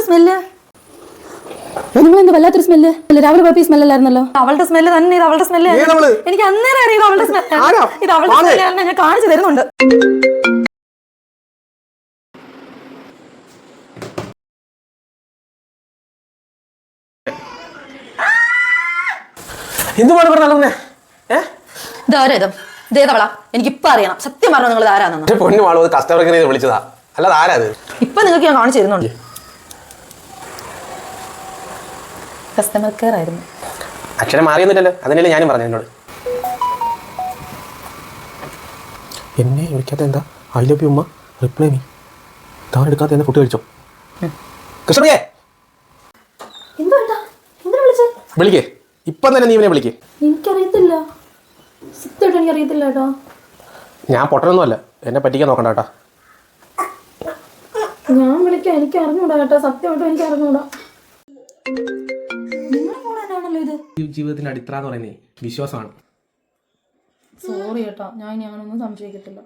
Smell? നിങ്ങൾ എന്ത് വല്ലാത്തൊരു സ്മെല്ല്? രാവിലെ പോയപ്പോ ഈ സ്മെല്ലായിരുന്നല്ലോ. അവളുടെ സ്മെല്ല് തന്നെ. ഇത് അവളുടെ സ്മെല്ല്. എനിക്ക് അന്നേരം അറിയാം അവളുടെ സ്മെല്ല്. ഇത് അവളുടെ സ്മെല്ലായിരുന്നു. ഞാൻ കാണിച്ചു തരുന്നുണ്ട്. എന്തുമാണ് പറഞ്ഞേ? ഇതേതവളാ? എനിക്കിപ്പോ അറിയണം. സത്യം പറഞ്ഞോ നിങ്ങൾ ആരാണെന്ന്. പൊന്നു മാളൂ, കസ്റ്റമർ കെയറിൽ വിളിച്ചതാ. അല്ലാതെ ആരാ അത്? ഇപ്പൊ നിങ്ങൾക്ക് ഞാൻ കാണിച്ചു തരുന്നുണ്ട്. കസ്റ്റമർ കെയർ ആയിരുന്നു. അക്ഷരം മാറിയൊന്നുമില്ലല്ലോ, അതിനല്ലേ ഞാനും പറഞ്ഞു എന്നോട്. എന്നെ വിളിക്കാത്ത എന്താ? ഐ ലവ് യു ഉമ്മ, റിപ്ലൈ മീ. താൻ എടുക്കാത്ത എന്നെ ഫുഡ് കഴിച്ചോ? കൃഷ്ണയെ വിളിക്കേ, ഇപ്പം തന്നെ നീ ഇവനെ വിളിക്കേ. എനിക്കറിയത്തില്ല, സത്യമായിട്ട് എനിക്കറിയത്തില്ല കേട്ടോ. ഞാൻ പൊട്ടനൊന്നും അല്ല, എന്നെ പറ്റിക്കാൻ നോക്കണ്ട കേട്ടോ. ഞാൻ വിളിക്കാം, എനിക്ക് അറിഞ്ഞൂടാ കേട്ടോ. സത്യമായിട്ടും എനിക്ക് അറിഞ്ഞൂടാ. ജീവിതത്തിന്റെ അടിത്തറ എന്ന് പറയുന്നത് വിശ്വാസമാണ്. സോറി കേട്ടോ, ഞാൻ ഞാനൊന്നും സംശയിക്കത്തില്ല.